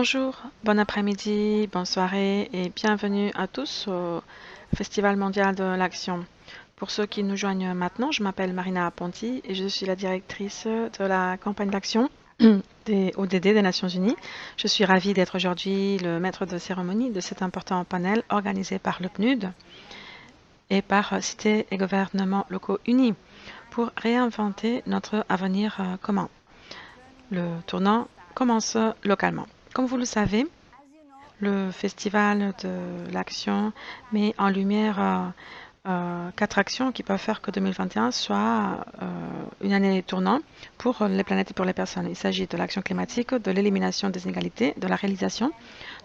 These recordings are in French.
Bonjour, bon après-midi, bonne soirée et bienvenue à tous au Festival mondial de l'action. Pour ceux qui nous joignent maintenant, je m'appelle Marina Ponti et je suis la directrice de la campagne d'action des ODD des Nations Unies. Je suis ravie d'être aujourd'hui le maître de cérémonie de cet important panel organisé par le PNUD et par Cités et gouvernements locaux unis pour réinventer notre avenir commun. Le tournant commence localement. Comme vous le savez, le Festival de l'action met en lumière 4 actions qui peuvent faire que 2021 soit une année tournant pour les planètes et pour les personnes. Il s'agit de l'action climatique, de l'élimination des inégalités, de la réalisation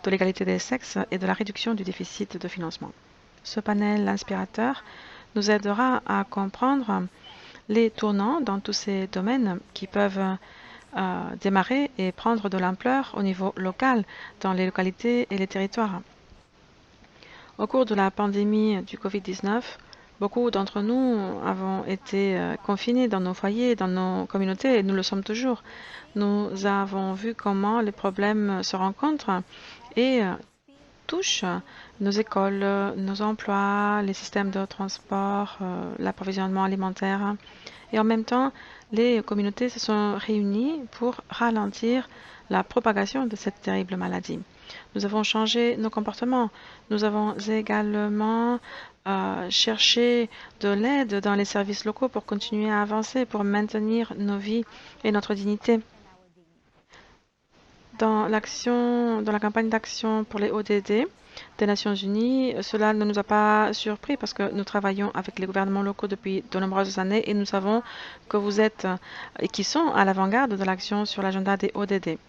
de l'égalité des sexes et de la réduction du déficit de financement. Ce panel inspirateur nous aidera à comprendre les tournants dans tous ces domaines qui peuvent démarrer et prendre de l'ampleur au niveau local dans les localités et les territoires. Au cours de la pandémie du Covid-19, beaucoup d'entre nous avons été confinés dans nos foyers, dans nos communautés, et nous le sommes toujours. Nous avons vu comment les problèmes se rencontrent et touchent nos écoles, nos emplois, les systèmes de transport, l'approvisionnement alimentaire. Et en même temps, les communautés se sont réunies pour ralentir la propagation de cette terrible maladie. Nous avons changé nos comportements. Nous avons également cherché de l'aide dans les services locaux pour continuer à avancer, pour maintenir nos vies et notre dignité. Dans la campagne d'action pour les ODD des Nations Unies, cela ne nous a pas surpris parce que nous travaillons avec les gouvernements locaux depuis de nombreuses années et nous savons que vous êtes et qui sont à l'avant-garde de l'action sur l'agenda des ODD.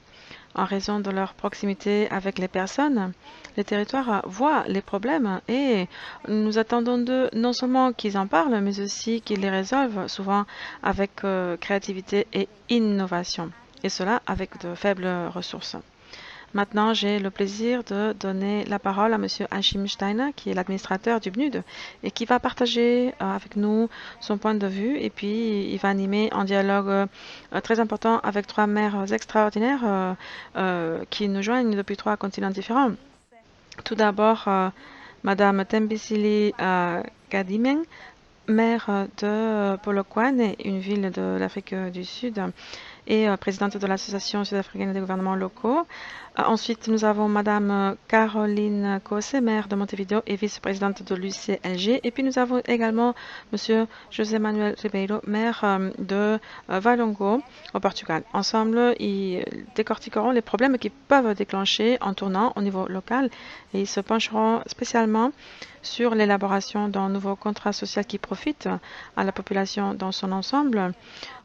En raison de leur proximité avec les personnes, les territoires voient les problèmes et nous attendons d'eux non seulement qu'ils en parlent, mais aussi qu'ils les résolvent, souvent avec créativité et innovation, et cela avec de faibles ressources. Maintenant, j'ai le plaisir de donner la parole à Monsieur Achim Steiner, qui est l'administrateur du PNUD et qui va partager avec nous son point de vue. Et puis, il va animer un dialogue très important avec 3 maires extraordinaires qui nous joignent depuis 3 continents différents. Tout d'abord, Madame Tembisili Kadimeng, maire de Polokwane, une ville de l'Afrique du Sud, et présidente de l'Association sud-africaine des gouvernements locaux. Ensuite, nous avons Madame Caroline Kose, maire de Montevideo et vice-présidente de l'UCLG. Et puis, nous avons également Monsieur José Manuel Ribeiro, maire de Valongo, au Portugal. Ensemble, ils décortiqueront les problèmes qui peuvent déclencher en tournant au niveau local et ils se pencheront spécialement sur l'élaboration d'un nouveau contrat social qui profite à la population dans son ensemble.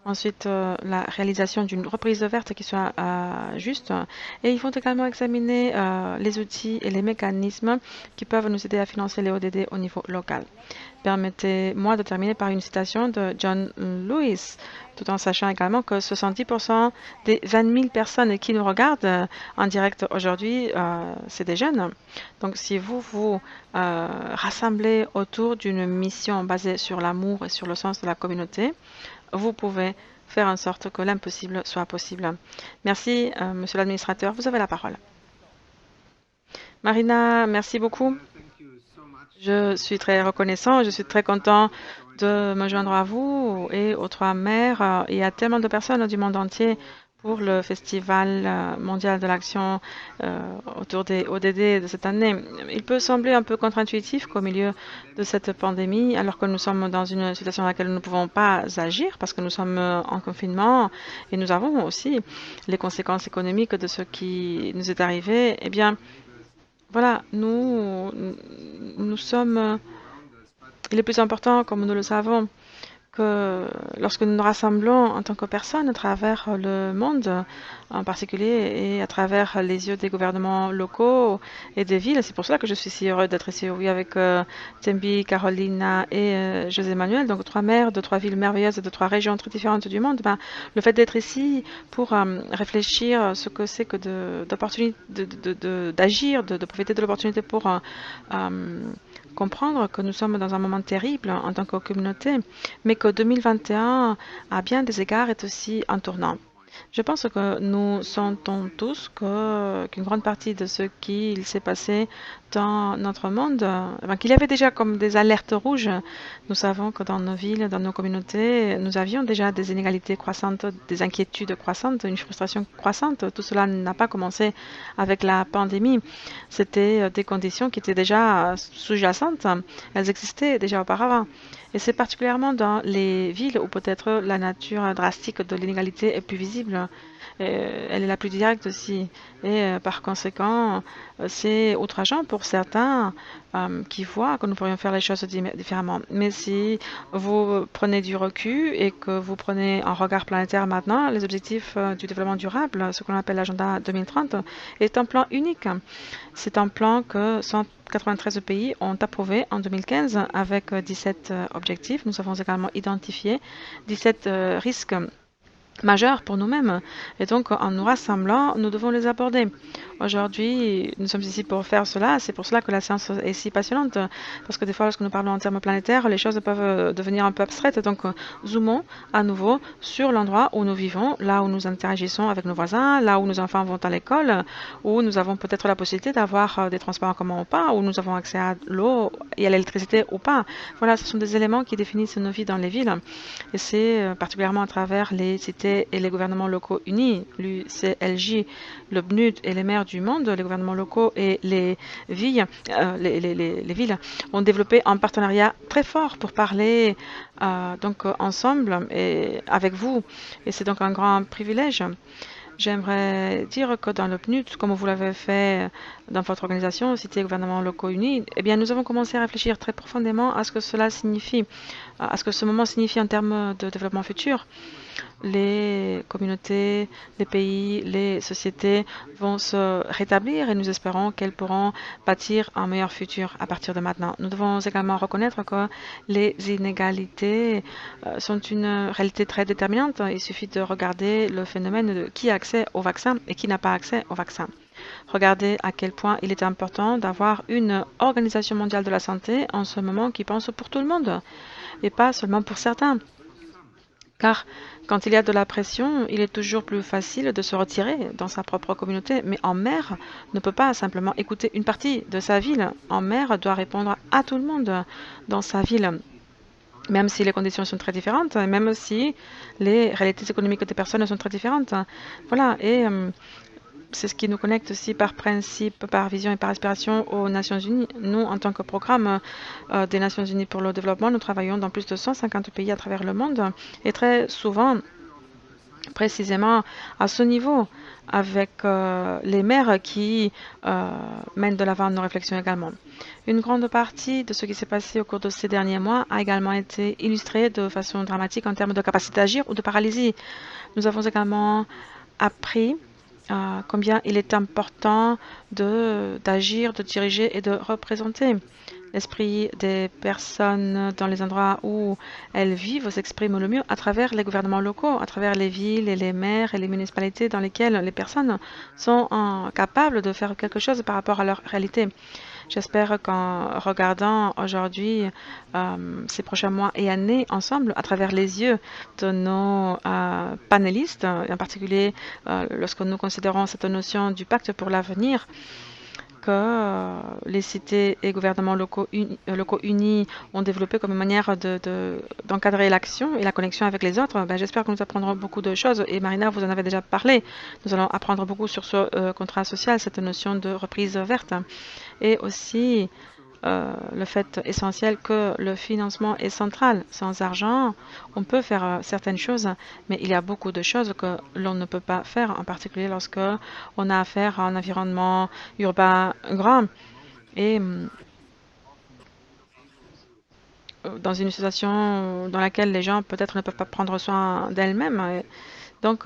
Ensuite, la réalisation d'une reprise verte qui soit juste. Et ils vont également examiner les outils et les mécanismes qui peuvent nous aider à financer les ODD au niveau local. Permettez-moi de terminer par une citation de John Lewis, tout en sachant également que 70% des 20 000 personnes qui nous regardent en direct aujourd'hui, c'est des jeunes. Donc, si vous vous rassemblez autour d'une mission basée sur l'amour et sur le sens de la communauté, vous pouvez faire en sorte que l'impossible soit possible. Merci, Monsieur l'administrateur. Vous avez la parole. Marina, merci beaucoup. Je suis très reconnaissant. Je suis très content de me joindre à vous et aux 3 maires. Il y a tellement de personnes du monde entier pour le Festival mondial de l'action autour des ODD de cette année. Il peut sembler un peu contre-intuitif qu'au milieu de cette pandémie, alors que nous sommes dans une situation dans laquelle nous ne pouvons pas agir parce que nous sommes en confinement et nous avons aussi les conséquences économiques de ce qui nous est arrivé, eh bien, voilà, nous sommes... il est plus important, comme nous le savons, que lorsque nous nous rassemblons en tant que personnes à travers le monde, en particulier, et à travers les yeux des gouvernements locaux et des villes, c'est pour cela que je suis si heureux d'être ici, oui, avec Tembi, Carolina et José Manuel, donc 3 maires de 3 villes merveilleuses de 3 régions très différentes du monde. Ben, le fait d'être ici pour réfléchir ce que c'est que d'agir, de profiter de l'opportunité pour comprendre que nous sommes dans un moment terrible en tant que communauté, mais que 2021, à bien des égards, est aussi un tournant. Je pense que nous sentons tous qu'une grande partie de ce qu'il s'est passé dans notre monde, qu'il y avait déjà comme des alertes rouges. Nous savons que dans nos villes, dans nos communautés, nous avions déjà des inégalités croissantes, des inquiétudes croissantes, une frustration croissante. Tout cela n'a pas commencé avec la pandémie. C'était des conditions qui étaient déjà sous-jacentes. Elles existaient déjà auparavant. Et c'est particulièrement dans les villes où peut-être la nature drastique de l'inégalité est plus visible. Elle est la plus directe aussi. Et par conséquent, c'est outrageant pour certains qui voient que nous pourrions faire les choses différemment. Mais si vous prenez du recul et que vous prenez un regard planétaire maintenant, les objectifs du développement durable, ce qu'on appelle l'agenda 2030, est un plan unique. C'est un plan que 193 pays ont approuvé en 2015 avec 17 objectifs. Nous avons également identifié 17 risques majeurs pour nous-mêmes. Et donc, en nous rassemblant, nous devons les aborder. Aujourd'hui, nous sommes ici pour faire cela. C'est pour cela que la science est si passionnante. Parce que des fois, lorsque nous parlons en termes planétaires, les choses peuvent devenir un peu abstraites. Donc, zoomons à nouveau sur l'endroit où nous vivons, là où nous interagissons avec nos voisins, là où nos enfants vont à l'école, où nous avons peut-être la possibilité d'avoir des transports en commun ou pas, où nous avons accès à l'eau et à l'électricité ou pas. Voilà, ce sont des éléments qui définissent nos vies dans les villes. Et c'est particulièrement à travers les cités et les gouvernements locaux unis, l'UCLJ, le PNUD et les maires du monde, les gouvernements locaux et les villes, les villes ont développé un partenariat très fort pour parler donc ensemble et avec vous. Et c'est donc un grand privilège. J'aimerais dire que dans le PNUD, comme vous l'avez fait dans votre organisation, Cité et gouvernements locaux unis, eh bien, nous avons commencé à réfléchir très profondément à ce que cela signifie, à ce que ce moment signifie en termes de développement futur. Les communautés, les pays, les sociétés vont se rétablir et nous espérons qu'elles pourront bâtir un meilleur futur à partir de maintenant. Nous devons également reconnaître que les inégalités sont une réalité très déterminante. Il suffit de regarder le phénomène de qui a accès au vaccin et qui n'a pas accès au vaccin. Regardez à quel point il est important d'avoir une organisation mondiale de la santé en ce moment qui pense pour tout le monde et pas seulement pour certains. Car quand il y a de la pression, il est toujours plus facile de se retirer dans sa propre communauté. Mais un maire ne peut pas simplement écouter une partie de sa ville. Un maire doit répondre à tout le monde dans sa ville. Même si les conditions sont très différentes, même si les réalités économiques des personnes sont très différentes. Voilà, et c'est ce qui nous connecte aussi par principe, par vision et par aspiration aux Nations Unies. Nous, en tant que programme des Nations Unies pour le développement, nous travaillons dans plus de 150 pays à travers le monde et très souvent, précisément à ce niveau, avec les maires qui mènent de l'avant nos réflexions également. Une grande partie de ce qui s'est passé au cours de ces derniers mois a également été illustrée de façon dramatique en termes de capacité d'agir ou de paralysie. Nous avons également appris combien il est important d'agir, de diriger et de représenter. L'esprit des personnes dans les endroits où elles vivent s'exprime le mieux à travers les gouvernements locaux, à travers les villes et les maires et les municipalités dans lesquelles les personnes sont capables de faire quelque chose par rapport à leur réalité. J'espère qu'en regardant aujourd'hui ces prochains mois et années ensemble, à travers les yeux de nos panélistes, en particulier lorsque nous considérons cette notion du pacte pour l'avenir, que les cités et gouvernements locaux unis ont développé comme une manière d'encadrer l'action et la connexion avec les autres, j'espère que nous apprendrons beaucoup de choses. Et Marina, vous en avez déjà parlé. Nous allons apprendre beaucoup sur ce contrat social, cette notion de reprise verte. Et aussi le fait essentiel que le financement est central. Sans argent, on peut faire certaines choses, mais il y a beaucoup de choses que l'on ne peut pas faire, en particulier lorsque on a affaire à un environnement urbain grand et dans une situation dans laquelle les gens peut-être ne peuvent pas prendre soin d'elles-mêmes. Donc,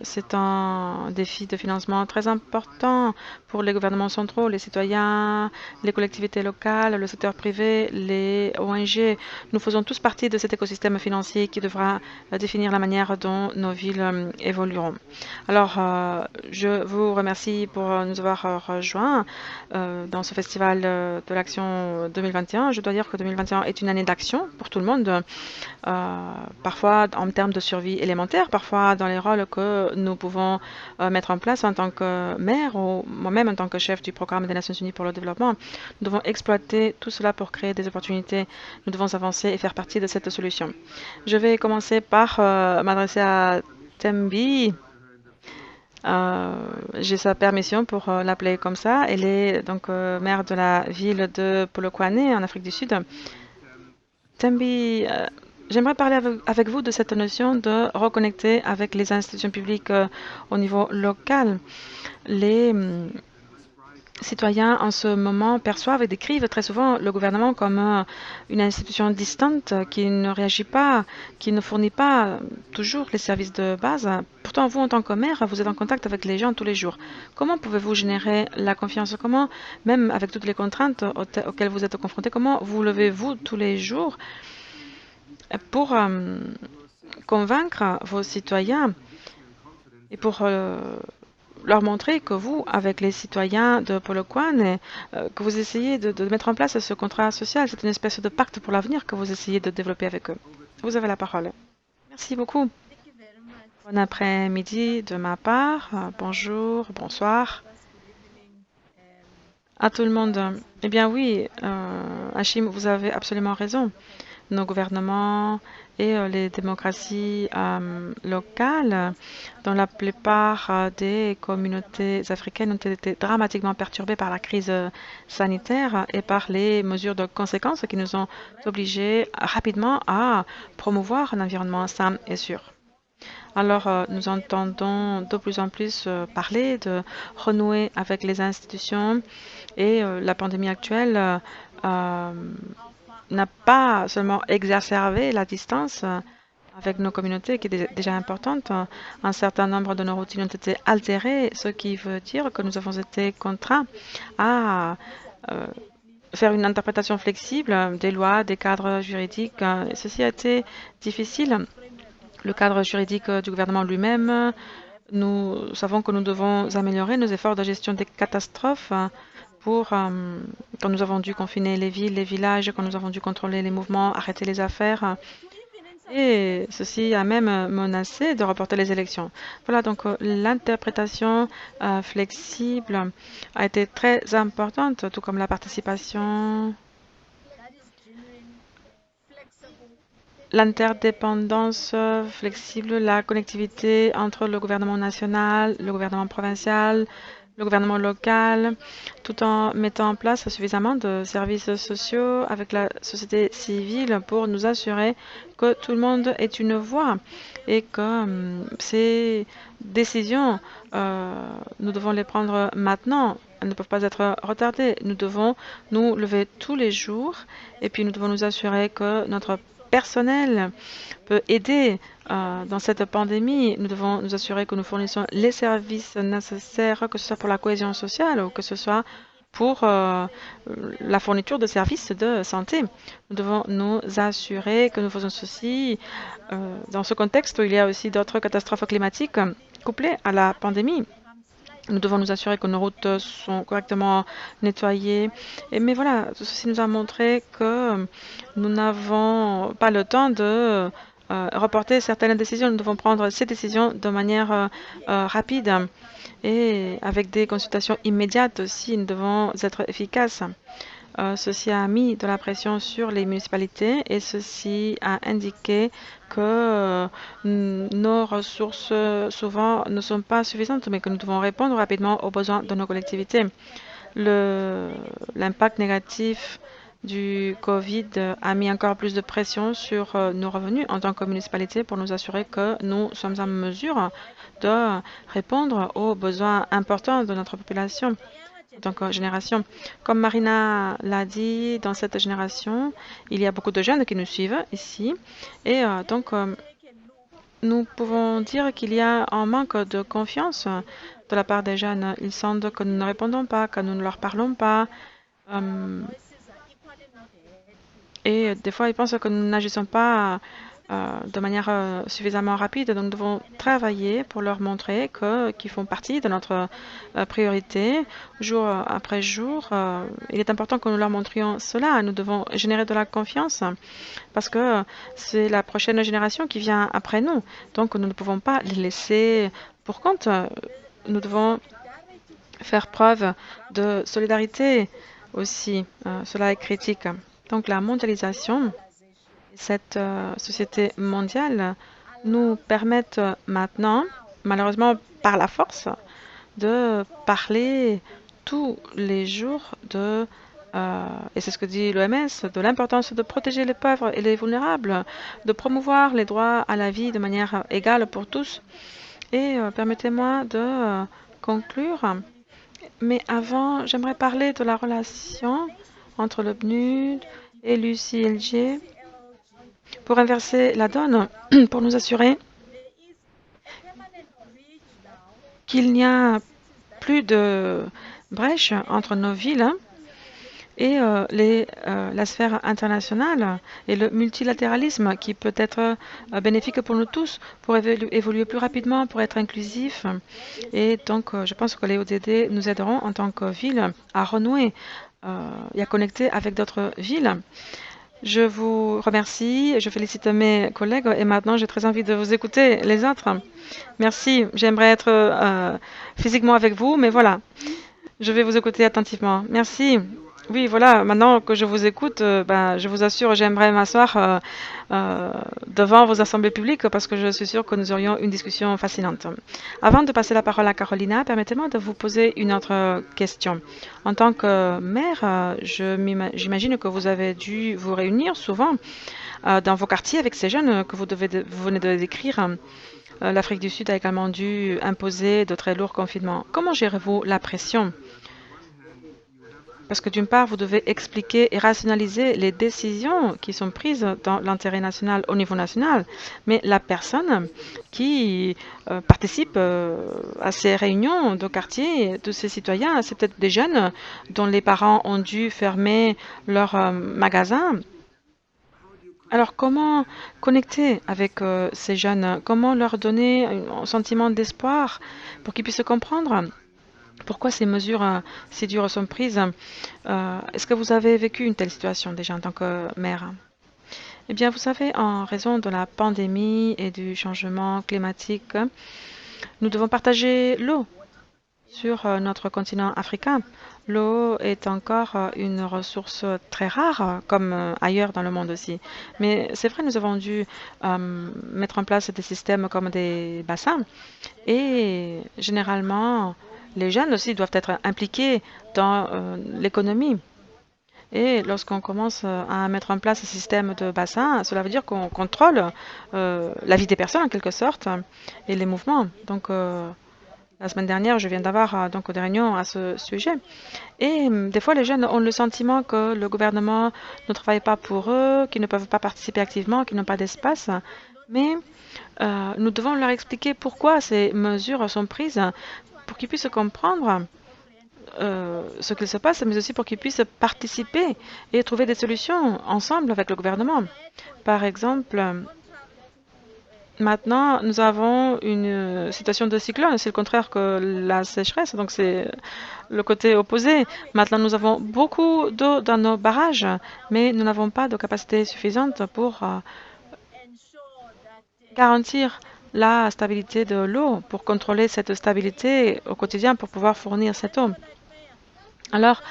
c'est un défi de financement très important pour les gouvernements centraux, les citoyens, les collectivités locales, le secteur privé, les ONG. Nous faisons tous partie de cet écosystème financier qui devra définir la manière dont nos villes évolueront. Alors, je vous remercie pour nous avoir rejoints dans ce festival de l'action 2021. Je dois dire que 2021 est une année d'action pour tout le monde, parfois en termes de survie élémentaire, parfois dans les rôles que nous pouvons mettre en place en tant que maire ou moi-même en tant que chef du programme des Nations Unies pour le développement. Nous devons exploiter tout cela pour créer des opportunités. Nous devons avancer et faire partie de cette solution. Je vais commencer par m'adresser à Tembi. J'ai sa permission pour l'appeler comme ça. Elle est donc maire de la ville de Polokwane en Afrique du Sud. Tembi, j'aimerais parler avec vous de cette notion de reconnecter avec les institutions publiques au niveau local. Les citoyens en ce moment perçoivent et décrivent très souvent le gouvernement comme une institution distante qui ne réagit pas, qui ne fournit pas toujours les services de base. Pourtant, vous, en tant que maire, vous êtes en contact avec les gens tous les jours. Comment pouvez-vous générer la confiance? Comment, même avec toutes les contraintes auxquelles vous êtes confrontés, comment vous levez-vous tous les jours pour convaincre vos citoyens et pour leur montrer que vous, avec les citoyens de Polokwane, que vous essayez de mettre en place ce contrat social, c'est une espèce de pacte pour l'avenir que vous essayez de développer avec eux. Vous avez la parole. Merci beaucoup. Bon après-midi de ma part. Bonjour, bonsoir à tout le monde. Eh bien oui, Hachim, vous avez absolument raison. Nos gouvernements et les démocraties locales, dont la plupart des communautés africaines ont été dramatiquement perturbées par la crise sanitaire et par les mesures de conséquences qui nous ont obligés rapidement à promouvoir un environnement sain et sûr. Alors, nous entendons de plus en plus parler de renouer avec les institutions et la pandémie actuelle n'a pas seulement exacerbé la distance avec nos communautés, qui est déjà importante. Un certain nombre de nos routines ont été altérées, ce qui veut dire que nous avons été contraints à faire une interprétation flexible des lois, des cadres juridiques. Ceci a été difficile. Le cadre juridique du gouvernement lui-même, nous savons que nous devons améliorer nos efforts de gestion des catastrophes quand nous avons dû confiner les villes, les villages, quand nous avons dû contrôler les mouvements, arrêter les affaires. Et ceci a même menacé de reporter les élections. Voilà, donc l'interprétation flexible a été très importante, tout comme la participation, l'interdépendance flexible, la connectivité entre le gouvernement national, le gouvernement provincial, le gouvernement local, tout en mettant en place suffisamment de services sociaux avec la société civile pour nous assurer que tout le monde ait une voix et que ces décisions, nous devons les prendre maintenant. Elles ne peuvent pas être retardées. Nous devons nous lever tous les jours et puis nous devons nous assurer que notre personnel peut aider dans cette pandémie. Nous devons nous assurer que nous fournissons les services nécessaires, que ce soit pour la cohésion sociale ou que ce soit pour la fourniture de services de santé. Nous devons nous assurer que nous faisons ceci dans ce contexte où il y a aussi d'autres catastrophes climatiques couplées à la pandémie. Nous devons nous assurer que nos routes sont correctement nettoyées. Mais voilà, tout ceci nous a montré que nous n'avons pas le temps de reporter certaines décisions. Nous devons prendre ces décisions de manière rapide et avec des consultations immédiates aussi. Nous devons être efficaces. Ceci a mis de la pression sur les municipalités et ceci a indiqué que nos ressources souvent ne sont pas suffisantes, mais que nous devons répondre rapidement aux besoins de nos collectivités. L'impact négatif du Covid a mis encore plus de pression sur nos revenus en tant que municipalité pour nous assurer que nous sommes en mesure de répondre aux besoins importants de notre population. Donc, génération. Comme Marina l'a dit, dans cette génération, il y a beaucoup de jeunes qui nous suivent ici. Et donc, nous pouvons dire qu'il y a un manque de confiance de la part des jeunes. Ils sentent que nous ne répondons pas, que nous ne leur parlons pas. Et des fois, ils pensent que nous n'agissons pas de manière suffisamment rapide. Donc, nous devons travailler pour leur montrer qu'ils font partie de notre priorité jour après jour. Il est important que nous leur montrions cela. Nous devons générer de la confiance parce que c'est la prochaine génération qui vient après nous. Donc, nous ne pouvons pas les laisser pour compte. Nous devons faire preuve de solidarité aussi. Cela est critique. Donc, la mondialisation, cette société mondiale nous permettent maintenant, malheureusement par la force, de parler tous les jours et c'est ce que dit l'OMS, de l'importance de protéger les pauvres et les vulnérables, de promouvoir les droits à la vie de manière égale pour tous. Et permettez-moi de conclure. Mais avant, j'aimerais parler de la relation entre le PNUD et l'UCLG pour inverser la donne, pour nous assurer qu'il n'y a plus de brèche entre nos villes et la sphère internationale et le multilatéralisme qui peut être bénéfique pour nous tous, pour évoluer plus rapidement, pour être inclusif. Et donc, je pense que les ODD nous aideront en tant que ville à renouer et à connecter avec d'autres villes. Je vous remercie, je félicite mes collègues et maintenant j'ai très envie de vous écouter les autres. Merci, j'aimerais être physiquement avec vous, mais voilà, je vais vous écouter attentivement. Merci. Oui, voilà, maintenant que je vous écoute, je vous assure, j'aimerais m'asseoir devant vos assemblées publiques parce que je suis sûre que nous aurions une discussion fascinante. Avant de passer la parole à Carolina, permettez-moi de vous poser une autre question. En tant que maire, j'imagine que vous avez dû vous réunir souvent dans vos quartiers avec ces jeunes que vous venez de décrire. L'Afrique du Sud a également dû imposer de très lourds confinements. Comment gérez-vous la pression? Parce que d'une part, vous devez expliquer et rationaliser les décisions qui sont prises dans l'intérêt national au niveau national, mais la personne qui participe à ces réunions de quartier, de ces citoyens, c'est peut-être des jeunes dont les parents ont dû fermer leur magasin. Alors, comment connecter avec ces jeunes? Comment leur donner un sentiment d'espoir pour qu'ils puissent comprendre? Pourquoi ces mesures si dures sont prises? Est-ce que vous avez vécu une telle situation déjà en tant que maire? Eh bien, vous savez, en raison de la pandémie et du changement climatique, nous devons partager l'eau sur notre continent africain. L'eau est encore une ressource très rare, comme ailleurs dans le monde aussi. Mais c'est vrai, nous avons dû mettre en place des systèmes comme des bassins. Et généralement, les jeunes aussi doivent être impliqués dans l'économie. Et lorsqu'on commence à mettre en place un système de bassin, cela veut dire qu'on contrôle la vie des personnes en quelque sorte et les mouvements. Donc, la semaine dernière, je viens d'avoir donc des réunions à ce sujet. Et des fois, les jeunes ont le sentiment que le gouvernement ne travaille pas pour eux, qu'ils ne peuvent pas participer activement, qu'ils n'ont pas d'espace. Mais nous devons leur expliquer pourquoi ces mesures sont prises pour qu'ils puissent comprendre ce qu'il se passe, mais aussi pour qu'ils puissent participer et trouver des solutions ensemble avec le gouvernement. Par exemple, maintenant, nous avons une situation de cyclone. C'est le contraire que la sécheresse, donc c'est le côté opposé. Maintenant, nous avons beaucoup d'eau dans nos barrages, mais nous n'avons pas de capacité suffisante pour garantir la stabilité de l'eau, pour contrôler cette stabilité au quotidien, pour pouvoir fournir cette eau. Alors,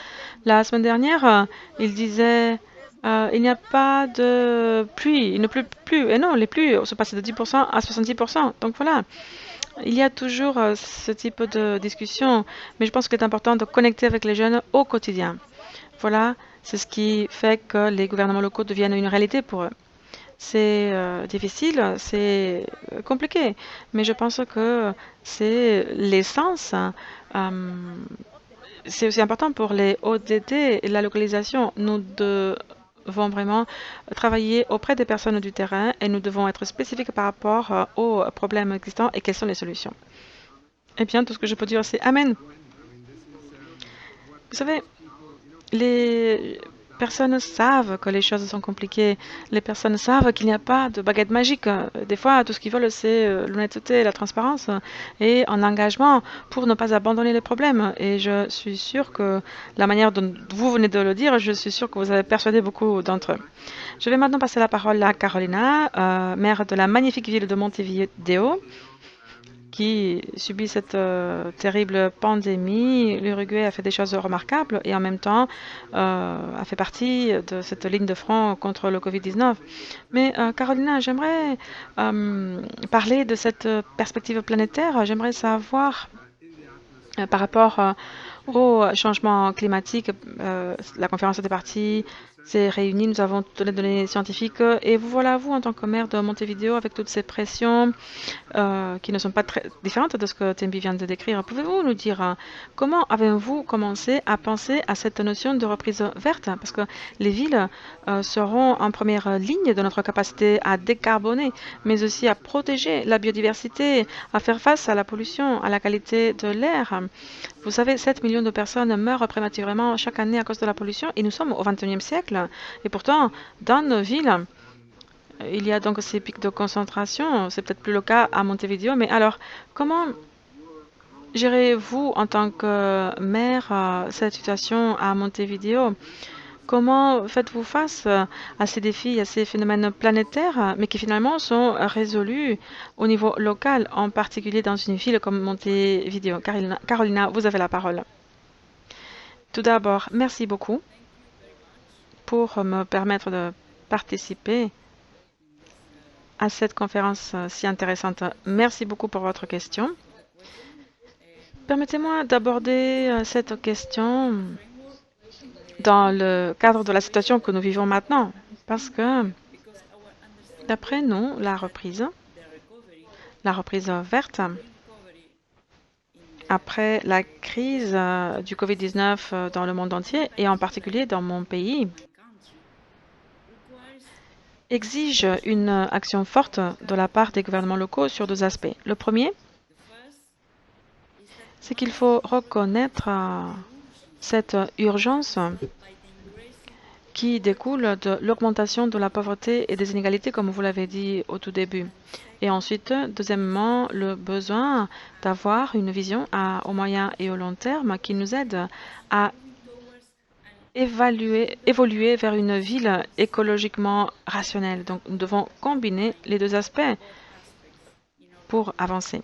la semaine dernière, il disait il n'y a pas de pluie, il ne pleut plus. Et non, les pluies se passent de 10% à 70%. Donc voilà, il y a toujours ce type de discussion, mais je pense qu'il est important de connecter avec les jeunes au quotidien. Voilà, c'est ce qui fait que les gouvernements locaux deviennent une réalité pour eux. C'est difficile, c'est compliqué, mais je pense que c'est l'essence. C'est aussi important pour les ODD et la localisation. Nous devons vraiment travailler auprès des personnes du terrain et nous devons être spécifiques par rapport aux problèmes existants et quelles sont les solutions. Eh bien, tout ce que je peux dire, c'est Amen. Vous savez, les personnes savent que les choses sont compliquées. Les personnes savent qu'il n'y a pas de baguette magique. Des fois, tout ce qu'ils veulent, c'est l'honnêteté, la transparence et un engagement pour ne pas abandonner les problèmes. Et je suis sûre que la manière dont vous venez de le dire, je suis sûre que vous avez persuadé beaucoup d'entre eux. Je vais maintenant passer la parole à Carolina, maire de la magnifique ville de Montevideo, qui subit cette terrible pandémie. L'Uruguay a fait des choses remarquables et en même temps a fait partie de cette ligne de front contre le Covid-19. Mais Carolina, j'aimerais parler de cette perspective planétaire. J'aimerais savoir par rapport au changement climatique, la conférence des parties s'est réunie, nous avons toutes les données scientifiques et vous voilà, vous, en tant que maire de Montevideo, avec toutes ces pressions qui ne sont pas très différentes de ce que Tembi vient de décrire. Pouvez-vous nous dire comment avez-vous commencé à penser à cette notion de reprise verte? Parce que les villes seront en première ligne de notre capacité à décarboner, mais aussi à protéger la biodiversité, à faire face à la pollution, à la qualité de l'air. Vous savez, 7 millions de personnes meurent prématurément chaque année à cause de la pollution et nous sommes au XXIe siècle. Et pourtant, dans nos villes, il y a donc ces pics de concentration. C'est peut-être plus le cas à Montevideo, mais alors, comment gérez-vous en tant que maire cette situation à Montevideo? Comment faites-vous face à ces défis, à ces phénomènes planétaires, mais qui finalement sont résolus au niveau local, en particulier dans une ville comme Montevideo? Carolina, vous avez la parole. Tout d'abord, merci beaucoup pour me permettre de participer à cette conférence si intéressante. Merci beaucoup pour votre question. Permettez-moi d'aborder cette question dans le cadre de la situation que nous vivons maintenant, parce que, d'après nous, la reprise verte, après la crise du Covid-19 dans le monde entier, et en particulier dans mon pays, exige une action forte de la part des gouvernements locaux sur deux aspects. Le premier, c'est qu'il faut reconnaître cette urgence qui découle de l'augmentation de la pauvreté et des inégalités, comme vous l'avez dit au tout début. Et ensuite, deuxièmement, le besoin d'avoir une vision au moyen et au long terme qui nous aide à évoluer vers une ville écologiquement rationnelle. Donc, nous devons combiner les deux aspects pour avancer.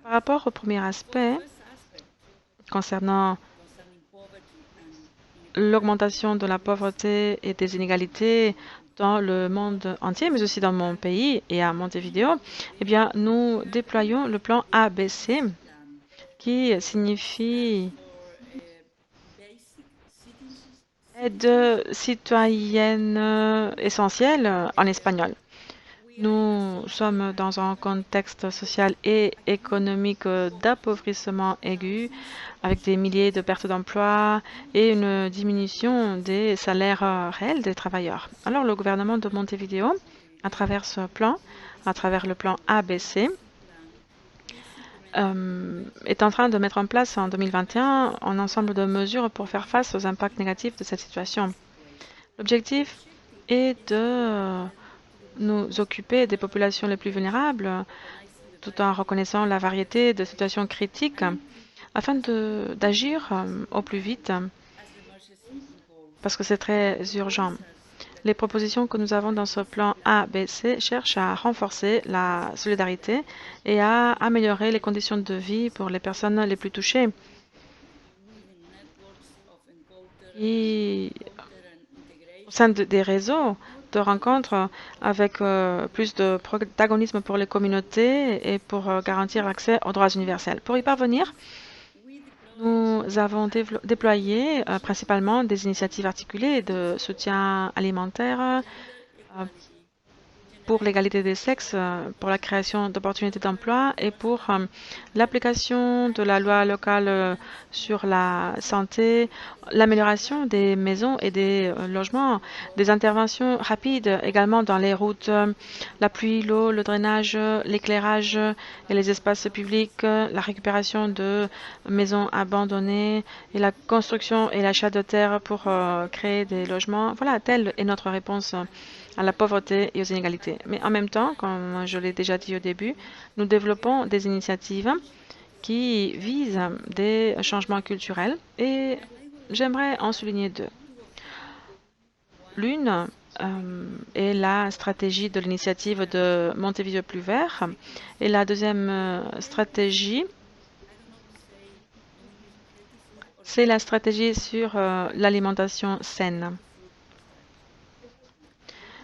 Par rapport au premier aspect, concernant l'augmentation de la pauvreté et des inégalités dans le monde entier, mais aussi dans mon pays et à Montevideo, eh bien, nous déployons le plan ABC, qui signifie aide citoyenne essentielle en espagnol. Nous sommes dans un contexte social et économique d'appauvrissement aigu, avec des milliers de pertes d'emplois et une diminution des salaires réels des travailleurs. Alors le gouvernement de Montevideo, à travers ce plan, à travers le plan ABC, est en train de mettre en place en 2021 un ensemble de mesures pour faire face aux impacts négatifs de cette situation. L'objectif est de nous occuper des populations les plus vulnérables, tout en reconnaissant la variété de situations critiques, afin d'agir au plus vite, parce que c'est très urgent. Les propositions que nous avons dans ce plan ABC cherchent à renforcer la solidarité et à améliorer les conditions de vie pour les personnes les plus touchées. Et au sein des réseaux de rencontres avec plus de protagonisme pour les communautés et pour garantir l'accès aux droits universels. Pour y parvenir, nous avons déployé principalement des initiatives articulées de soutien alimentaire, pour l'égalité des sexes, pour la création d'opportunités d'emploi et pour l'application de la loi locale sur la santé, l'amélioration des maisons et des logements, des interventions rapides également dans les routes, la pluie, l'eau, le drainage, l'éclairage et les espaces publics, la récupération de maisons abandonnées et la construction et l'achat de terres pour créer des logements. Voilà, telle est notre réponse à la pauvreté et aux inégalités. Mais en même temps, comme je l'ai déjà dit au début, nous développons des initiatives qui visent des changements culturels et j'aimerais en souligner deux. L'une est la stratégie de l'initiative de Montevideo Plus Vert et la deuxième stratégie, c'est la stratégie sur l'alimentation saine.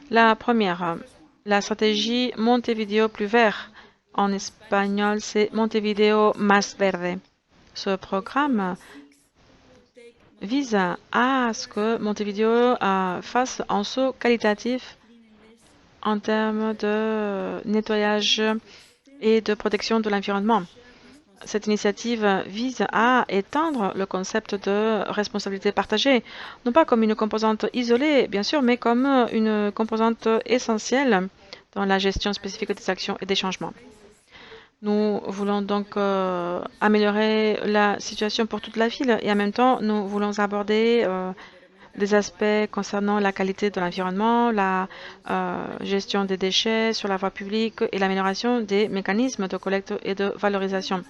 La première, la stratégie Montevideo Plus Vert. En espagnol, c'est Montevideo Más Verde. Ce programme vise à ce que Montevideo fasse un saut qualitatif en termes de nettoyage et de protection de l'environnement. Cette initiative vise à étendre le concept de responsabilité partagée, non pas comme une composante isolée, bien sûr, mais comme une composante essentielle dans la gestion spécifique des actions et des changements. Nous voulons donc améliorer la situation pour toute la ville et en même temps, nous voulons aborder des aspects concernant la qualité de l'environnement, la gestion des déchets sur la voie publique et l'amélioration des mécanismes de collecte et de valorisation.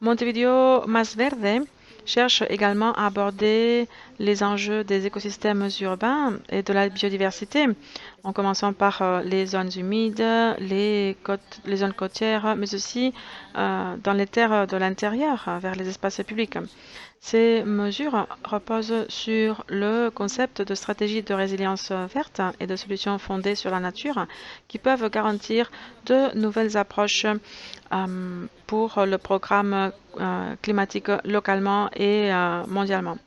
Montevideo Más Verde cherche également à aborder les enjeux des écosystèmes urbains et de la biodiversité, en commençant par les zones humides, les zones côtières, mais aussi dans les terres de l'intérieur, vers les espaces publics. Ces mesures reposent sur le concept de stratégie de résilience verte et de solutions fondées sur la nature qui peuvent garantir de nouvelles approches pour le programme climatique localement et mondialement.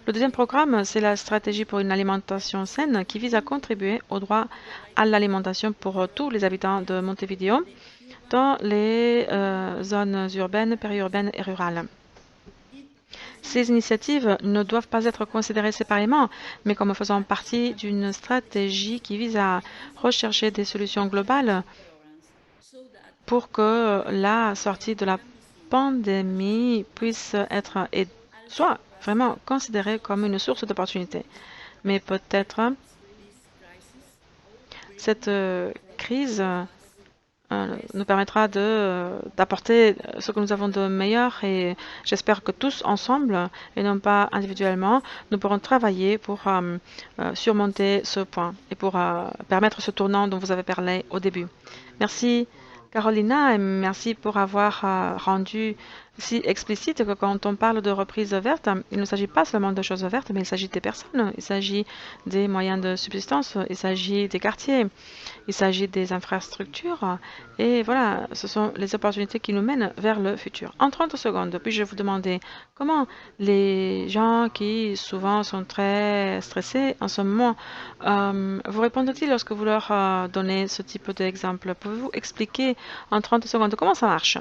Le deuxième programme, c'est la stratégie pour une alimentation saine qui vise à contribuer au droit à l'alimentation pour tous les habitants de Montevideo dans les zones urbaines, périurbaines et rurales. Ces initiatives ne doivent pas être considérées séparément, mais comme faisant partie d'une stratégie qui vise à rechercher des solutions globales pour que la sortie de la pandémie puisse être et soit vraiment considérée comme une source d'opportunité. Mais peut-être cette crise nous permettra d'apporter ce que nous avons de meilleur et j'espère que tous ensemble et non pas individuellement, nous pourrons travailler pour surmonter ce point et pour permettre ce tournant dont vous avez parlé au début. Merci Carolina et merci pour avoir rendu si explicite que quand on parle de reprise verte, il ne s'agit pas seulement de choses vertes, mais il s'agit des personnes, il s'agit des moyens de subsistance, il s'agit des quartiers, il s'agit des infrastructures. Et voilà, ce sont les opportunités qui nous mènent vers le futur. En 30 secondes, puis-je vous demander comment les gens qui souvent sont très stressés en ce moment, vous répondent-ils lorsque vous leur donnez ce type d'exemple? Pouvez-vous expliquer en 30 secondes comment ça marche?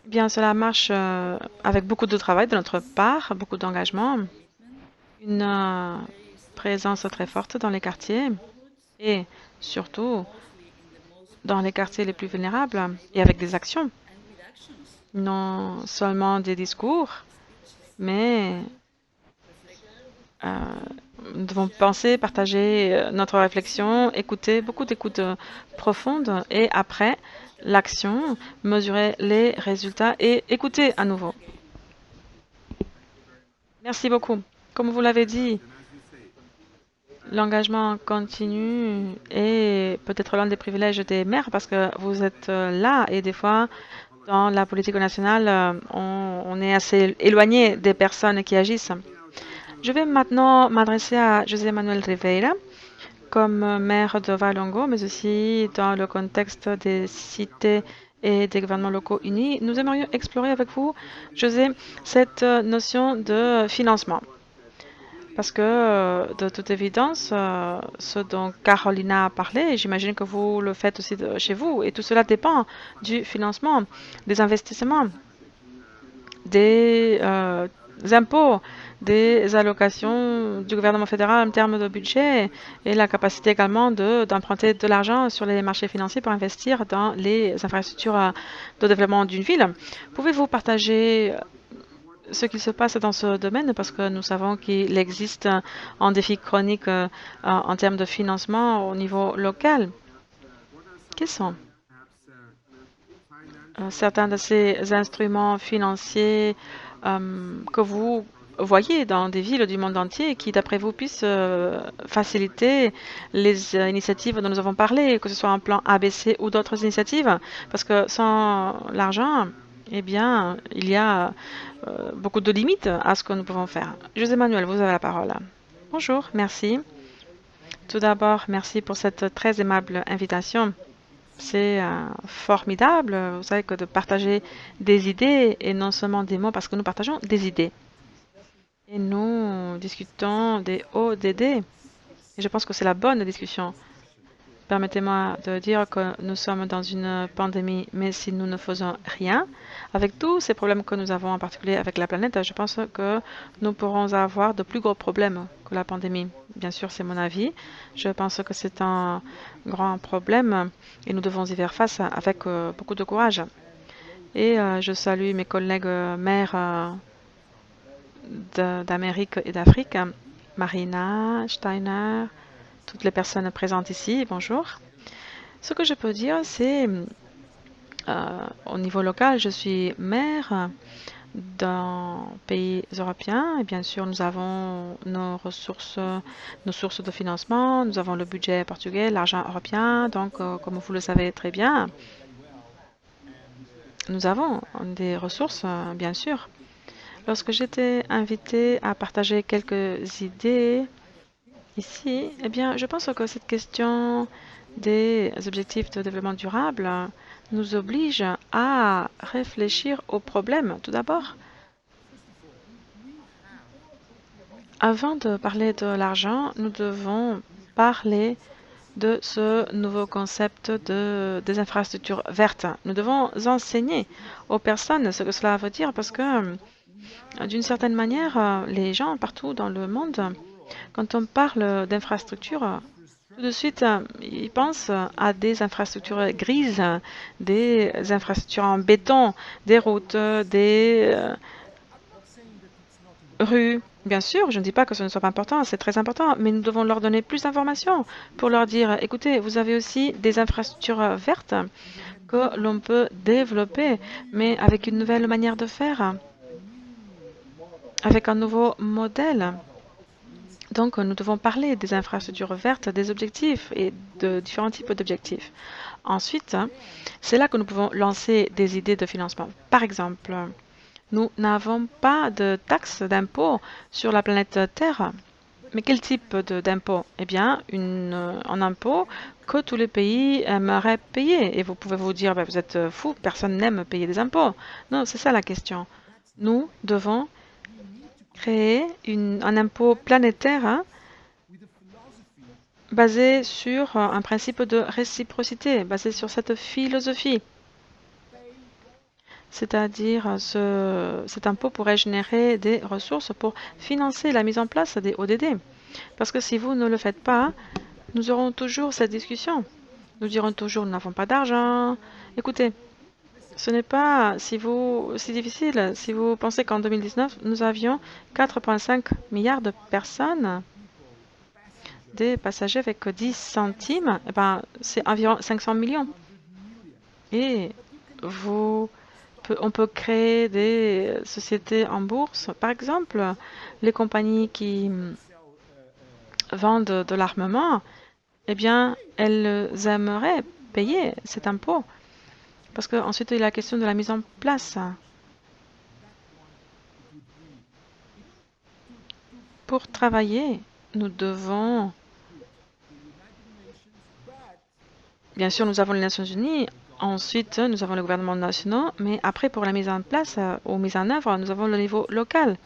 Bien, cela marche avec beaucoup de travail de notre part, beaucoup d'engagement, une présence très forte dans les quartiers et surtout dans les quartiers les plus vulnérables et avec des actions, non seulement des discours, mais nous devons penser, partager notre réflexion, écouter, beaucoup d'écoute profonde et après l'action, mesurer les résultats et écouter à nouveau. Merci beaucoup. Comme vous l'avez dit, l'engagement continu est peut-être l'un des privilèges des maires parce que vous êtes là et des fois, dans la politique nationale, on est assez éloigné des personnes qui agissent. Je vais maintenant m'adresser à José Manuel Rivera comme maire de Valongo, mais aussi dans le contexte des cités et des gouvernements locaux unis. Nous aimerions explorer avec vous, José, cette notion de financement. Parce que, de toute évidence, ce dont Carolina a parlé, j'imagine que vous le faites aussi chez vous, et tout cela dépend du financement, des investissements, des impôts, des allocations du gouvernement fédéral en termes de budget et la capacité également d'emprunter de l'argent sur les marchés financiers pour investir dans les infrastructures de développement d'une ville. Pouvez-vous partager ce qui se passe dans ce domaine parce que nous savons qu'il existe un défi chronique en termes de financement au niveau local? Quels sont certains de ces instruments financiers que vous voyez dans des villes du monde entier qui, d'après vous, puissent faciliter les initiatives dont nous avons parlé, que ce soit un plan ABC ou d'autres initiatives? Parce que sans l'argent, eh bien, il y a beaucoup de limites à ce que nous pouvons faire. José Manuel, vous avez la parole. Bonjour, merci. Tout d'abord, merci pour cette très aimable invitation. C'est formidable, vous savez, que de partager des idées et non seulement des mots, parce que nous partageons des idées. Et nous discutons des ODD. Et je pense que c'est la bonne discussion. Permettez-moi de dire que nous sommes dans une pandémie, mais si nous ne faisons rien, avec tous ces problèmes que nous avons, en particulier avec la planète, je pense que nous pourrons avoir de plus gros problèmes que la pandémie. Bien sûr, c'est mon avis. Je pense que c'est un grand problème et nous devons y faire face avec beaucoup de courage. Et je salue mes collègues maires d'Amérique et d'Afrique, Marina, Steiner, toutes les personnes présentes ici, bonjour. Ce que je peux dire, c'est au niveau local, je suis maire d'un pays européen et bien sûr, nous avons nos ressources, nos sources de financement, nous avons le budget portugais, l'argent européen, donc comme vous le savez très bien, nous avons des ressources, bien sûr. Lorsque j'étais invitée à partager quelques idées ici, eh bien, je pense que cette question des objectifs de développement durable nous oblige à réfléchir aux problèmes. Tout d'abord, avant de parler de l'argent, nous devons parler de ce nouveau concept des infrastructures vertes. Nous devons enseigner aux personnes ce que cela veut dire parce que, d'une certaine manière, les gens partout dans le monde, quand on parle d'infrastructures, tout de suite, ils pensent à des infrastructures grises, des infrastructures en béton, des routes, des rues. Bien sûr, je ne dis pas que ce ne soit pas important, c'est très important, mais nous devons leur donner plus d'informations pour leur dire, écoutez, vous avez aussi des infrastructures vertes que l'on peut développer, mais avec une nouvelle manière de faire, avec un nouveau modèle. Donc, nous devons parler des infrastructures vertes, des objectifs et de différents types d'objectifs. Ensuite, c'est là que nous pouvons lancer des idées de financement. Par exemple, nous n'avons pas de taxes d'impôt sur la planète Terre. Mais quel type d'impôt? Eh bien, un impôt que tous les pays aimeraient payer. Et vous pouvez vous dire, ben, vous êtes fou, personne n'aime payer des impôts. Non, c'est ça la question. Nous devons créer un impôt planétaire basé sur un principe de réciprocité, basé sur cette philosophie. C'est-à-dire, cet impôt pourrait générer des ressources pour financer la mise en place des ODD. Parce que si vous ne le faites pas, nous aurons toujours cette discussion. Nous dirons toujours, nous n'avons pas d'argent. Écoutez, ce n'est pas si difficile. Si vous pensez qu'en 2019, nous avions 4,5 milliards de personnes, des passagers avec 10 centimes, eh ben, c'est environ 500 millions. Et on peut créer des sociétés en bourse. Par exemple, les compagnies qui vendent de l'armement, eh bien, elles aimeraient payer cet impôt. Parce qu'ensuite, il y a la question de la mise en place. Pour travailler, nous devons... Bien sûr, nous avons les Nations Unies. Ensuite, nous avons le gouvernement national. Mais après, pour la mise en place ou mise en œuvre, nous avons le niveau local.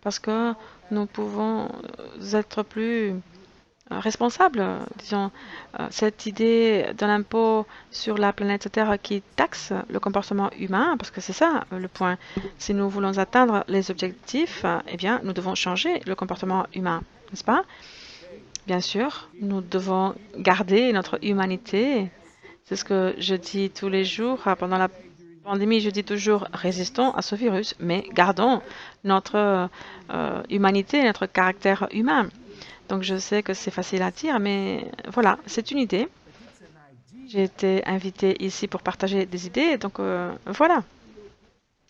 Parce que nous pouvons être plus responsables. Disons, cette idée d'un impôt sur la planète Terre qui taxe le comportement humain, parce que c'est ça le point. Si nous voulons atteindre les objectifs, eh bien, nous devons changer le comportement humain, n'est-ce pas? Bien sûr, nous devons garder notre humanité. C'est ce que je dis tous les jours. Pendant la pandémie, je dis toujours, résistons à ce virus, mais gardons notre humanité, notre caractère humain. Donc je sais que c'est facile à dire, mais voilà, c'est une idée. J'ai été invitée ici pour partager des idées, donc voilà.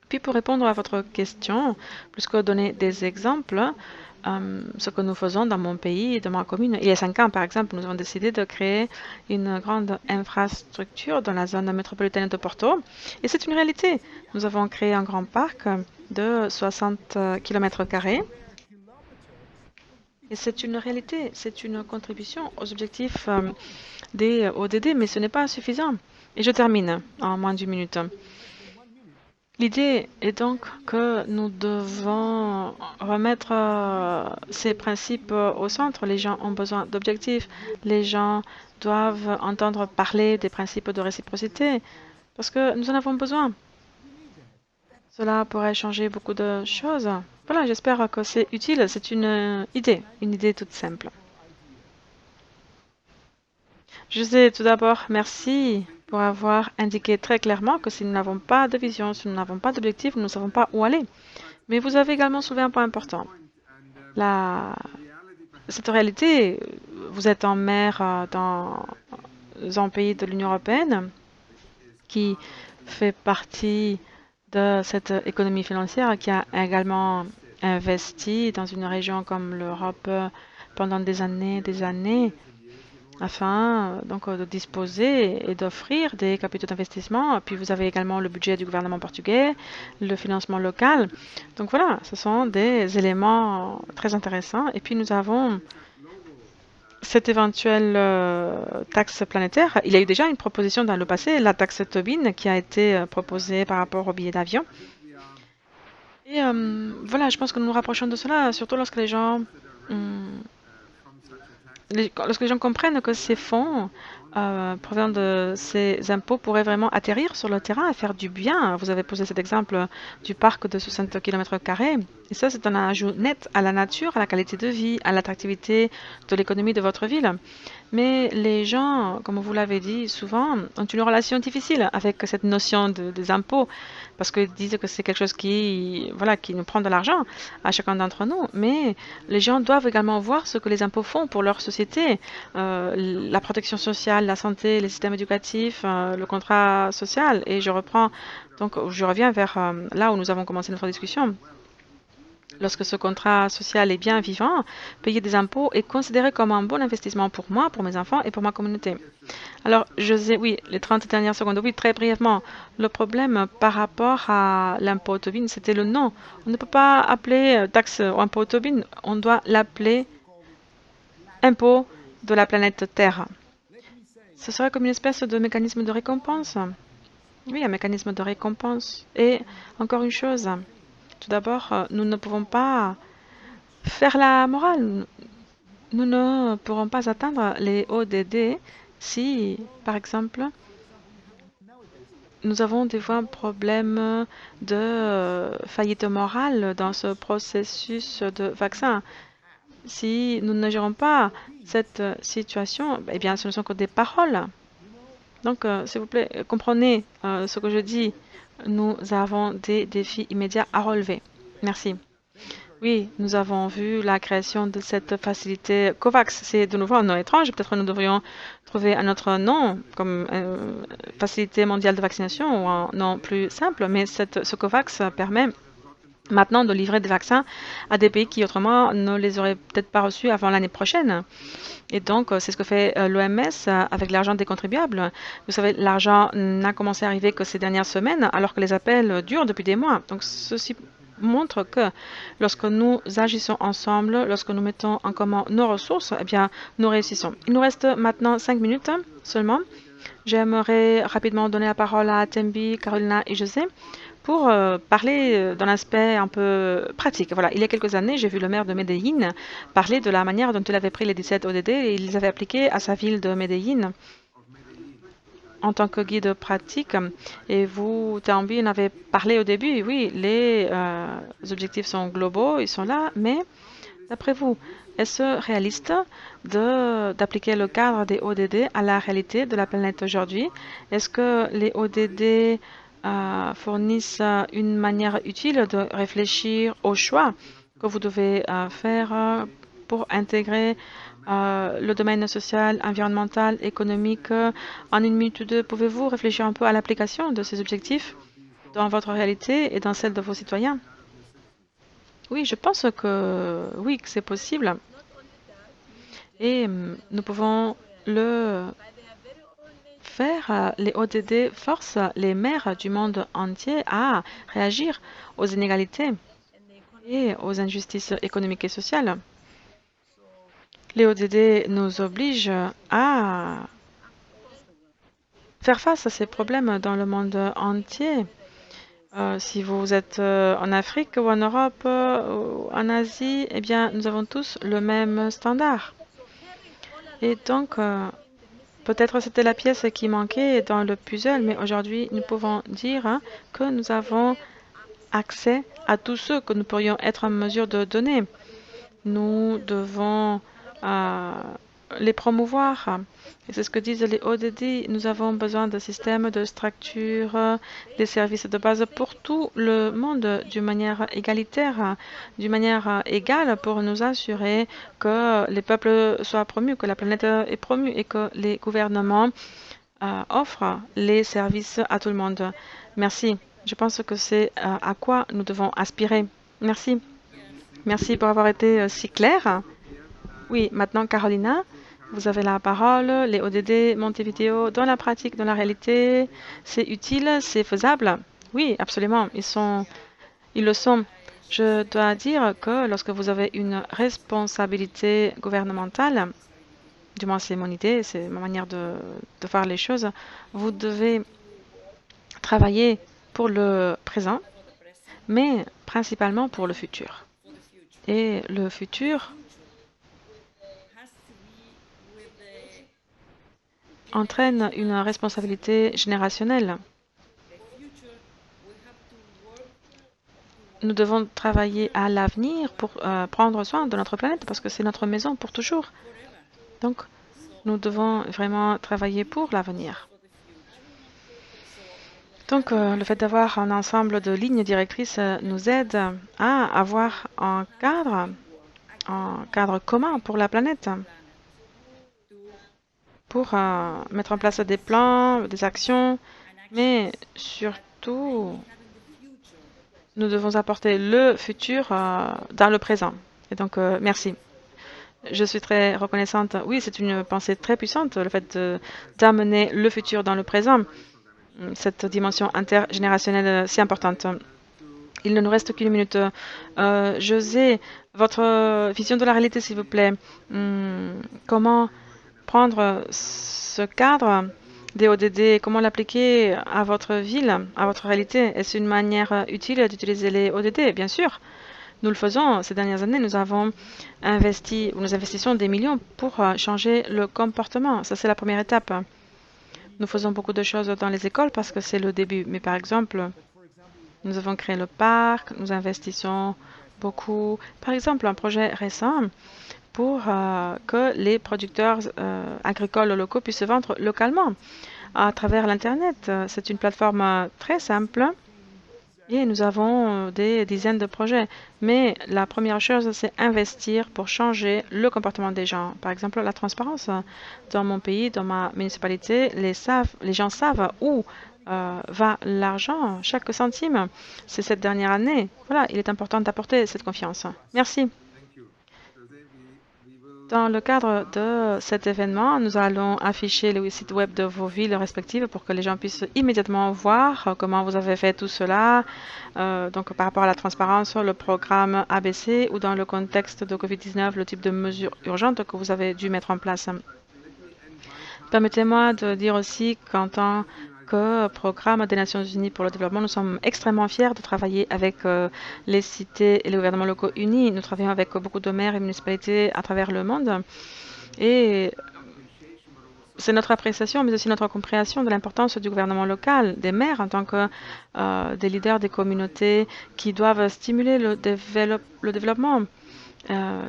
Puis pour répondre à votre question, plus que donner des exemples, ce que nous faisons dans mon pays, dans ma commune, il y a 5 ans par exemple, nous avons décidé de créer une grande infrastructure dans la zone métropolitaine de Porto. Et c'est une réalité. Nous avons créé un grand parc de 60 km². Et c'est une réalité, c'est une contribution aux objectifs des ODD, mais ce n'est pas suffisant. Et je termine en moins d'une minute. L'idée est donc que nous devons remettre ces principes au centre. Les gens ont besoin d'objectifs. Les gens doivent entendre parler des principes de réciprocité parce que nous en avons besoin. Cela pourrait changer beaucoup de choses. Voilà, j'espère que c'est utile. C'est une idée toute simple. Je sais tout d'abord, merci pour avoir indiqué très clairement que si nous n'avons pas de vision, si nous n'avons pas d'objectif, nous ne savons pas où aller. Mais vous avez également soulevé un point important. Cette réalité, vous êtes en mer dans un pays de l'Union européenne qui fait partie de cette économie financière qui a également investi dans une région comme l'Europe pendant des années, afin donc de disposer et d'offrir des capitaux d'investissement. Puis vous avez également le budget du gouvernement portugais, le financement local. Donc voilà, ce sont des éléments très intéressants. Et puis nous avons cette éventuelle taxe planétaire. Il y a eu déjà une proposition dans le passé, la taxe Tobin, qui a été proposée par rapport aux billets d'avion. Et voilà, je pense que nous nous rapprochons de cela, surtout lorsque les gens comprennent que ces fonds provenant de ces impôts pourraient vraiment atterrir sur le terrain et faire du bien. Vous avez posé cet exemple du parc de 60 km². Et ça, c'est un ajout net à la nature, à la qualité de vie, à l'attractivité de l'économie de votre ville. Mais les gens, comme vous l'avez dit, souvent ont une relation difficile avec cette notion des impôts parce qu'ils disent que c'est quelque chose qui nous prend de l'argent à chacun d'entre nous. Mais les gens doivent également voir ce que les impôts font pour leur société, la protection sociale, la santé, les systèmes éducatifs, le contrat social. Et je reviens vers là où nous avons commencé notre discussion. Lorsque ce contrat social est bien vivant, payer des impôts est considéré comme un bon investissement pour moi, pour mes enfants et pour ma communauté. Alors, oui, les 30 dernières secondes, oui, très brièvement. Le problème par rapport à l'impôt Tobin, c'était le nom. On ne peut pas appeler taxe ou impôt Tobin, on doit l'appeler impôt de la planète Terre. Ce serait comme une espèce de mécanisme de récompense. Oui, un mécanisme de récompense. Et encore une chose. Tout d'abord, nous ne pouvons pas faire la morale. Nous ne pourrons pas atteindre les ODD si, par exemple, nous avons des fois un problème de faillite morale dans ce processus de vaccin. Si nous ne gérons pas cette situation, eh bien, ce ne sont que des paroles. Donc, s'il vous plaît, comprenez ce que je dis. Nous avons des défis immédiats à relever. Merci. Oui, nous avons vu la création de cette facilité COVAX. C'est de nouveau un nom étrange. Peut-être nous devrions trouver un autre nom, comme Facilité mondiale de vaccination, ou un nom plus simple. Mais ce COVAX permet maintenant de livrer des vaccins à des pays qui autrement ne les auraient peut-être pas reçus avant l'année prochaine. Et donc, c'est ce que fait l'OMS avec l'argent des contribuables. Vous savez, l'argent n'a commencé à arriver que ces dernières semaines, alors que les appels durent depuis des mois. Donc, ceci montre que lorsque nous agissons ensemble, lorsque nous mettons en commun nos ressources, eh bien, nous réussissons. Il nous reste maintenant 5 minutes seulement. J'aimerais rapidement donner la parole à Tembi, Carolina et José pour parler d'un aspect un peu pratique. Voilà, il y a quelques années, j'ai vu le maire de Medellín parler de la manière dont il avait pris les 17 ODD et il les avait appliqués à sa ville de Medellín en tant que guide pratique. Et vous, Tambi, en avez parlé au début. Oui, les objectifs sont globaux, ils sont là, mais d'après vous, est-ce réaliste d'appliquer le cadre des ODD à la réalité de la planète aujourd'hui? Est-ce que les ODD fournissent une manière utile de réfléchir aux choix que vous devez faire pour intégrer le domaine social, environnemental, économique? En une minute ou deux, pouvez-vous réfléchir un peu à l'application de ces objectifs dans votre réalité et dans celle de vos citoyens? Oui, je pense que oui, que c'est possible. Et nous pouvons le faire. Les ODD forcent les maires du monde entier à réagir aux inégalités et aux injustices économiques et sociales. Les ODD nous obligent à faire face à ces problèmes dans le monde entier. Si vous êtes en Afrique ou en Europe ou en Asie, eh bien, nous avons tous le même standard. Et donc, peut-être c'était la pièce qui manquait dans le puzzle, mais aujourd'hui, nous pouvons dire que nous avons accès à tous ceux que nous pourrions être en mesure de donner. Nous devons les promouvoir. Et c'est ce que disent les ODD. Nous avons besoin de systèmes, de structures, des services de base pour tout le monde d'une manière égalitaire, d'une manière égale pour nous assurer que les peuples soient promus, que la planète est promue et que les gouvernements offrent les services à tout le monde. Merci. Je pense que c'est à quoi nous devons aspirer. Merci. Merci pour avoir été si clair. Oui, maintenant, Carolina, vous avez la parole. Les ODD Montevideo, dans la pratique, dans la réalité, c'est utile, c'est faisable? Oui, absolument, ils le sont. Je dois dire que lorsque vous avez une responsabilité gouvernementale, du moins c'est mon idée, c'est ma manière de faire les choses, vous devez travailler pour le présent, mais principalement pour le futur. Et le futur entraîne une responsabilité générationnelle. Nous devons travailler à l'avenir pour prendre soin de notre planète parce que c'est notre maison pour toujours. Donc, nous devons vraiment travailler pour l'avenir. Donc, le fait d'avoir un ensemble de lignes directrices nous aide à avoir un cadre commun pour la planète, pour mettre en place des plans, des actions, mais surtout, nous devons apporter le futur dans le présent. Et donc, merci. Je suis très reconnaissante. Oui, c'est une pensée très puissante, le fait d'amener le futur dans le présent, cette dimension intergénérationnelle si importante. Il ne nous reste qu'une minute. José, votre vision de la réalité, s'il vous plaît. Comment prendre ce cadre des ODD, comment l'appliquer à votre ville, à votre réalité? Est-ce une manière utile d'utiliser les ODD? Bien sûr. Nous le faisons. Ces dernières années, nous avons investi, ou nous investissons des millions pour changer le comportement. Ça, c'est la première étape. Nous faisons beaucoup de choses dans les écoles parce que c'est le début. Mais par exemple, nous avons créé le parc, nous investissons beaucoup. Par exemple, un projet récent pour que les producteurs agricoles locaux puissent se vendre localement à travers l'Internet. C'est une plateforme très simple. Et nous avons des dizaines de projets. Mais la première chose, c'est investir pour changer le comportement des gens. Par exemple, la transparence. Dans mon pays, dans ma municipalité, les gens savent où va l'argent, chaque centime. C'est cette dernière année. Voilà, il est important d'apporter cette confiance. Merci. Dans le cadre de cet événement, nous allons afficher le site web de vos villes respectives pour que les gens puissent immédiatement voir comment vous avez fait tout cela. Donc, par rapport à la transparence, le programme ABC ou dans le contexte de COVID-19, le type de mesures urgentes que vous avez dû mettre en place. Permettez-moi de dire aussi qu'en tant que programme des Nations Unies pour le développement, nous sommes extrêmement fiers de travailler avec les cités et les gouvernements locaux unis. Nous travaillons avec beaucoup de maires et municipalités à travers le monde. Et c'est notre appréciation, mais aussi notre compréhension de l'importance du gouvernement local, des maires en tant que des leaders des communautés qui doivent stimuler le développement.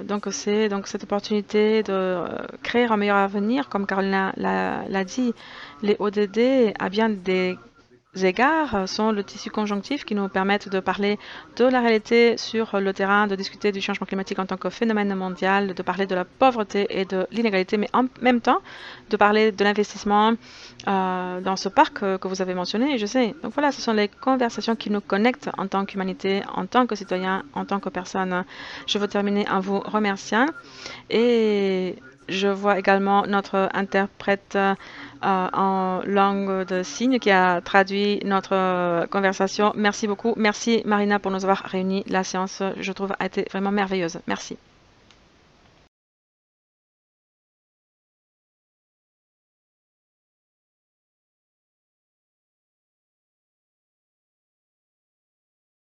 Donc c'est donc cette opportunité de créer un meilleur avenir, comme Carolina l'a dit, les ODD à bien des égards sont le tissu conjonctif qui nous permettent de parler de la réalité sur le terrain, de discuter du changement climatique en tant que phénomène mondial, de parler de la pauvreté et de l'inégalité, mais en même temps de parler de l'investissement dans ce parc que vous avez mentionné, je sais. Donc voilà, ce sont les conversations qui nous connectent en tant qu'humanité, en tant que citoyen, en tant que personne. Je veux terminer en vous remerciant et je vois également notre interprète en langue de signes qui a traduit notre conversation. Merci beaucoup. Merci Marina pour nous avoir réunis. La séance, je trouve, a été vraiment merveilleuse. Merci.